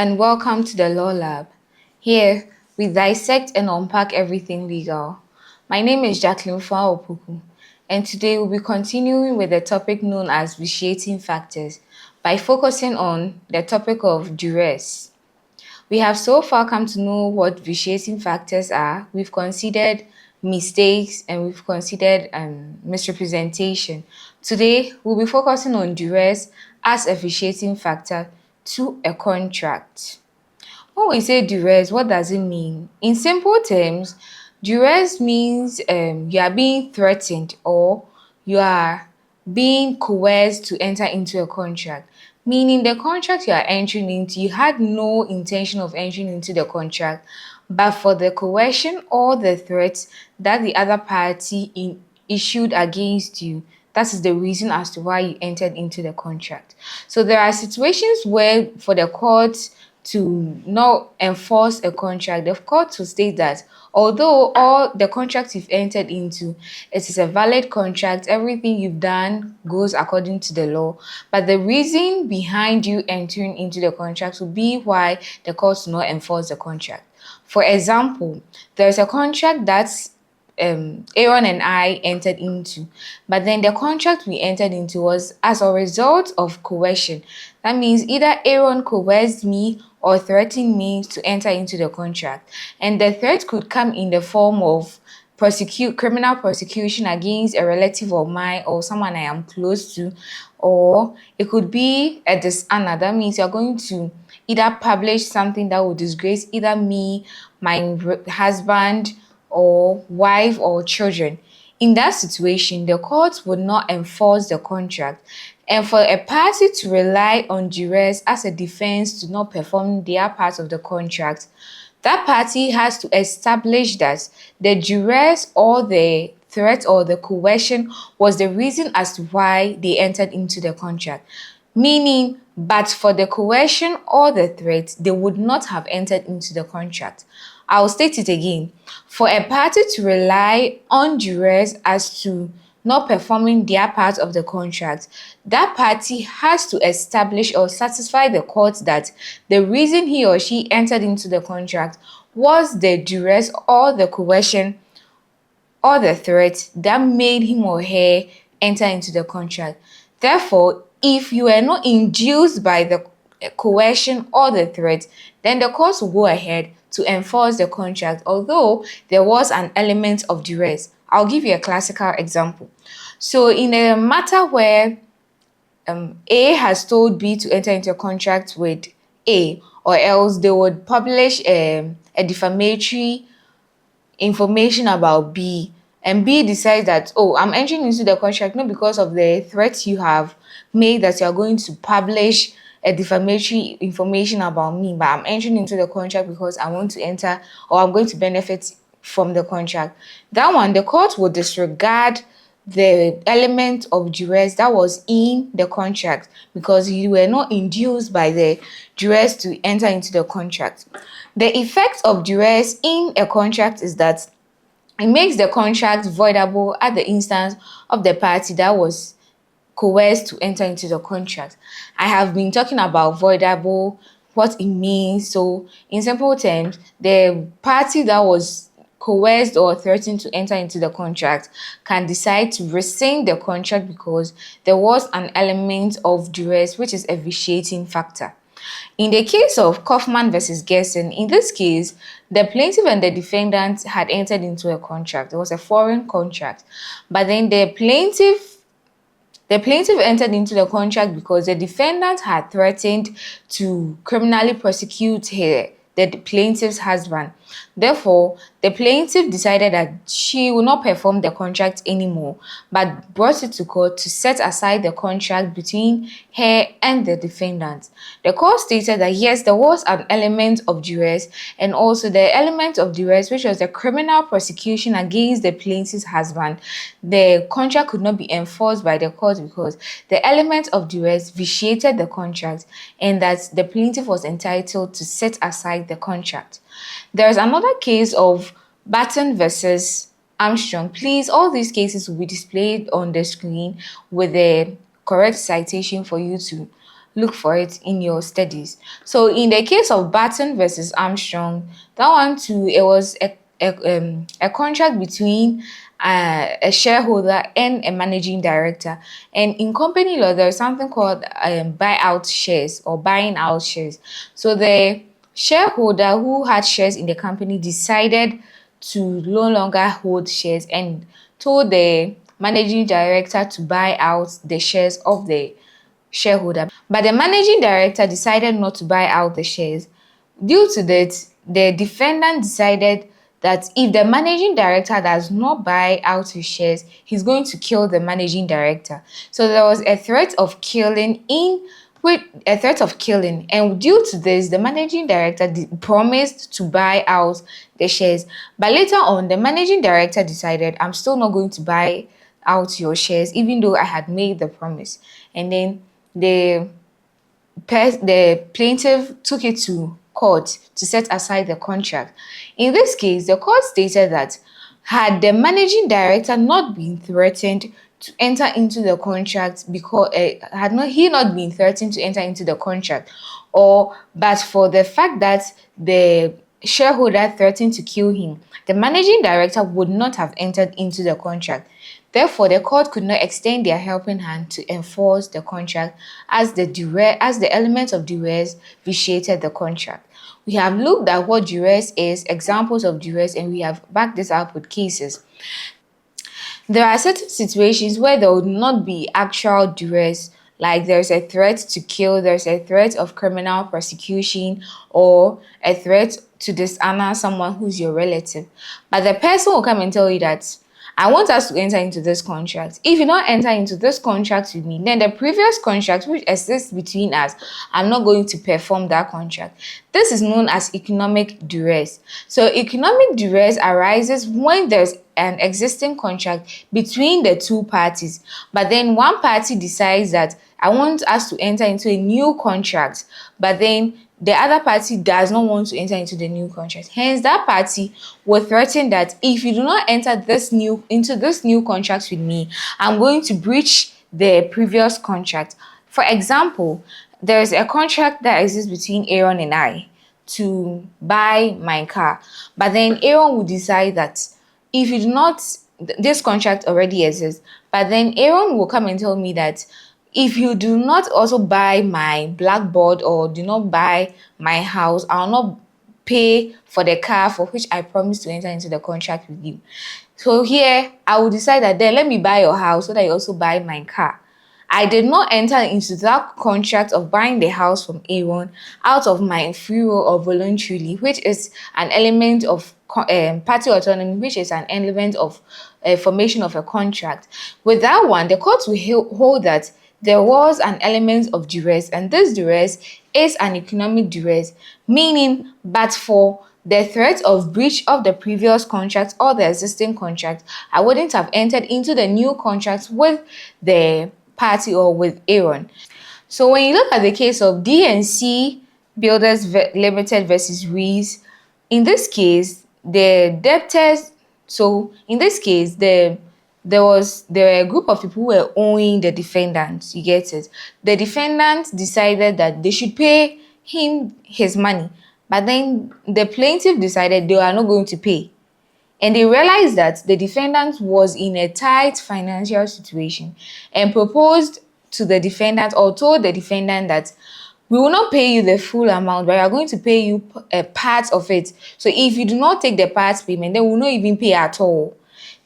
and welcome to the Law Lab. Here, we dissect and unpack everything legal. My name is Jacqueline Faopuku, and today we'll be continuing with the topic known as vitiating factors by focusing on the topic of duress. We have so far come to know what vitiating factors are. We've considered mistakes and we've considered misrepresentation. Today, we'll be focusing on duress as a vitiating factor to a contract. When we say duress, what does it mean? In simple terms, duress means you are being threatened or you are being coerced to enter into a contract. Meaning the contract you are entering into, you had no intention of entering into the contract, but for the coercion or the threat that the other party issued against you, that is the reason as to why you entered into the contract. So there are situations where for the court to not enforce a contract, the court will state that although all the contract you've entered into, it is a valid contract, everything you've done goes according to the law, but the reason behind you entering into the contract will be why the court will not enforce the contract. For example, there's a contract that's Aaron and I entered into, but then the contract we entered into was as a result of coercion. That means either Aaron coerced me or threatened me to enter into the contract, and the threat could come in the form of criminal prosecution against a relative of mine or someone I am close to, or it could be a dishonor. That means you're going to either publish something that will disgrace either me, my husband, or wife or children. In that situation, the court would not enforce the contract, and for a party to rely on duress as a defense to not perform their part of the contract, that party has to establish that the duress or the threat or the coercion was the reason as to why they entered into the contract. Meaning, but for the coercion or the threat, they would not have entered into the contract. I'll state it again. For a party to rely on duress as to not performing their part of the contract, that party has to establish or satisfy the court that the reason he or she entered into the contract was the duress or the coercion or the threat that made him or her enter into the contract. Therefore, if you are not induced by the coercion or the threat, then the court will go ahead to enforce the contract, although there was an element of duress. I'll give you a classical example. So in a matter where A has told B to enter into a contract with A, or else they would publish a defamatory information about B, and B decides that, oh, I'm entering into the contract not because of the threats you have made that you are going to publish a defamatory information about me, but I'm entering into the contract because I want to enter or I'm going to benefit from the contract. That one, the court will disregard the element of duress that was in the contract because you were not induced by the duress to enter into the contract. The effect of duress in a contract is that it makes the contract voidable at the instance of the party that was coerced to enter into the contract. I have been talking about voidable, what it means. So in simple terms, the party that was coerced or threatened to enter into the contract can decide to rescind the contract because there was an element of duress, which is a vitiating factor. In the case of Kaufman versus Gerson, in this case, the plaintiff and the defendant had entered into a contract. It was a foreign contract, but then the plaintiff entered into the contract because the defendant had threatened to criminally prosecute the plaintiff's husband. Therefore, the plaintiff decided that she will not perform the contract anymore, but brought it to court to set aside the contract between her and the defendant. The court stated that yes, there was an element of duress, and also the element of duress, which was the criminal prosecution against the plaintiff's husband. The contract could not be enforced by the court because the element of duress vitiated the contract, and that the plaintiff was entitled to set aside the contract. There is another case of Batten versus Armstrong. Please, all these cases will be displayed on the screen with the correct citation for you to look for it in your studies. So in the case of Barton versus Armstrong, that one too, it was a contract between a shareholder and a managing director. And in company law, there's something called buyout shares or buying out shares. So the shareholder who had shares in the company decided to no longer hold shares and told the managing director to buy out the shares of the shareholder. But the managing director decided not to buy out the shares. Due to that, the defendant decided that if the managing director does not buy out his shares, he's going to kill the managing director. So there was a threat of killing and due to this the managing director promised to buy out the shares, but later on the managing director decided, I'm still not going to buy out your shares even though I had made the promise. And then the the plaintiff took it to court to set aside the contract. In this case, the court stated that had the managing director not been threatened to enter into the contract because had not he not been threatened to enter into the contract, or but for the fact that the shareholder threatened to kill him, the managing director would not have entered into the contract. Therefore, the court could not extend their helping hand to enforce the contract as the element of duress vitiated the contract. We have looked at what duress is, examples of duress, and we have backed this up with cases. There are certain situations where there would not be actual duress, like there's a threat to kill, there's a threat of criminal prosecution, or a threat to dishonor someone who's your relative. But the person will come and tell you that I want us to enter into this contract. If you don't enter into this contract with me, then the previous contract which exists between us, I'm not going to perform that contract. This is known as economic duress. So economic duress arises when there's an existing contract between the two parties, but then one party decides that I want us to enter into a new contract, but then the other party does not want to enter into the new contract. Hence, that party will threaten that if you do not enter into this new contract with me, I'm going to breach the previous contract. For example, there is a contract that exists between Aaron and I to buy my car, but then Aaron will decide that if you do not, this contract already exists, but then Aaron will come and tell me that if you do not also buy my blackboard or do not buy my house, I'll not pay for the car for which I promised to enter into the contract with you. So here, I will decide that then let me buy your house so that you also buy my car. I did not enter into that contract of buying the house from Aaron out of my free will or voluntarily, which is an element of party autonomy, which is an element of formation of a contract. With that one, the court will hold that there was an element of duress, and this duress is an economic duress, meaning but for the threat of breach of the previous contract or the existing contract, I wouldn't have entered into the new contract with the party or with Aaron. So when you look at the case of DNC Builders Limited versus Rees, in this case, the debtors, so in this case, there were a group of people who were owing the defendant. You get it? The defendant decided that they should pay him his money, but then the plaintiff decided they are not going to pay. And they realized that the defendant was in a tight financial situation and proposed to the defendant or told the defendant that we will not pay you the full amount, but we are going to pay you a part of it. So if you do not take the part payment, then we will not even pay at all.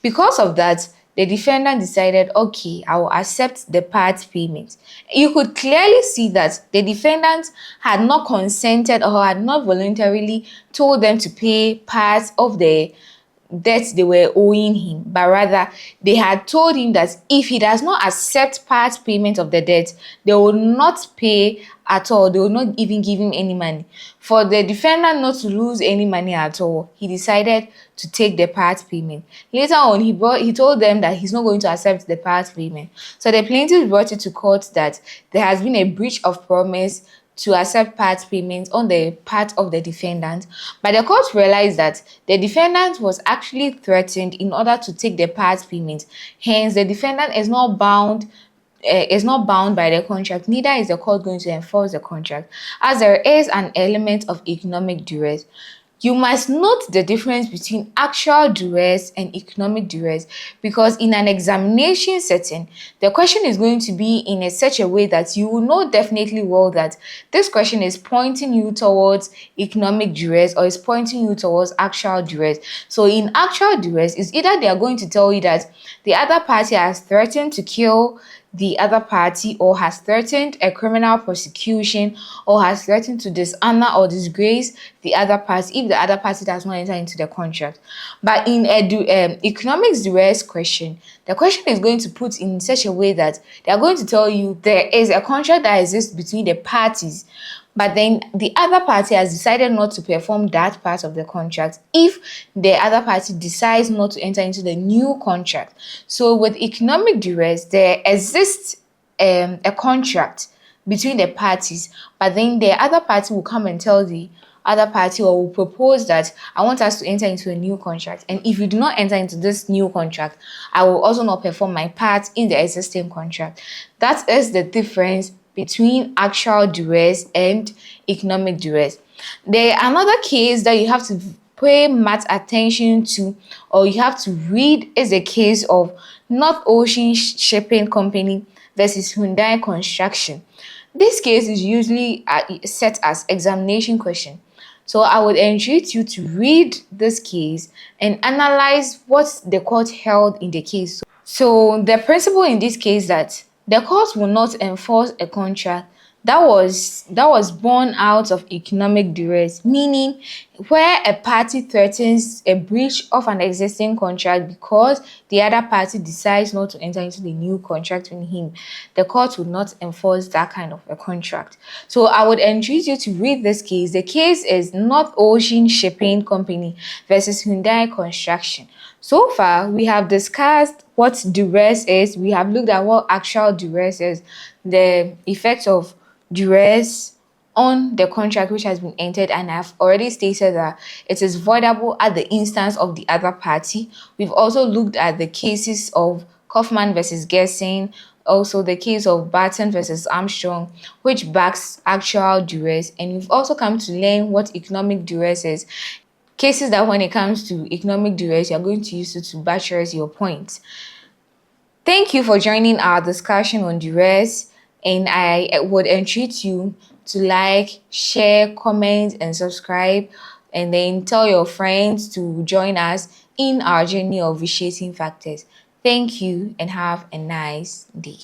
Because of that, the defendant decided, okay, I will accept the part payment. You could clearly see that the defendant had not consented or had not voluntarily told them to pay part of the debts they were owing him, but rather they had told him that if he does not accept part payment of the debt, they will not pay at all. They will not even give him any money. For the defendant not to lose any money at all, he decided to take the part payment. Later on, he told them that he's not going to accept the part payment. So the plaintiff brought it to court that there has been a breach of promise to accept part payment on the part of the defendant, but the court realized that the defendant was actually threatened in order to take the part payment. Hence, the defendant is not bound is not bound by the contract, neither is the court going to enforce the contract, as there is an element of economic duress. You must note the difference between actual duress and economic duress, because in an examination setting, the question is going to be in such a way that you will know definitely well that this question is pointing you towards economic duress or is pointing you towards actual duress. So in actual duress, it's either they are going to tell you that the other party has threatened to kill the other party, or has threatened a criminal prosecution, or has threatened to dishonor or disgrace the other party if the other party does not enter into the contract. But in a economics duress question, the question is going to put in such a way that they are going to tell you there is a contract that exists between the parties, but then the other party has decided not to perform that part of the contract if the other party decides not to enter into the new contract. So with economic duress, there exists a contract between the parties, but then the other party will come and tell the other party, or will propose that I want us to enter into a new contract, and if you do not enter into this new contract, I will also not perform my part in the existing contract. That is the difference between actual duress and economic duress. There another case that you have to pay much attention to, or you have to read, is a case of North Ocean Shipping Company versus Hyundai Construction. This case is usually set as examination question. So I would entreat you to read this case and analyze what the court held in the case. So the principle in this case that the court will not enforce a contract that was born out of economic duress, meaning where a party threatens a breach of an existing contract because the other party decides not to enter into the new contract with him, the court would not enforce that kind of a contract. So I would entreat you to read this case. The case is North Ocean Shipping Company versus Hyundai Construction. So far, we have discussed what duress is. We have looked at what actual duress is, the effects of duress on the contract which has been entered, and I've already stated that it is voidable at the instance of the other party. We've also looked at the cases of Kaufman versus Gerson, also the case of Barton versus Armstrong, which backs actual duress, and we've also come to learn what economic duress is. Cases that when it comes to economic duress, you're going to use it to buttress your point. Thank you for joining our discussion on duress, and I would entreat you to like, share, comment, and subscribe, and then tell your friends to join us in our journey of vitiating factors. Thank you and have a nice day.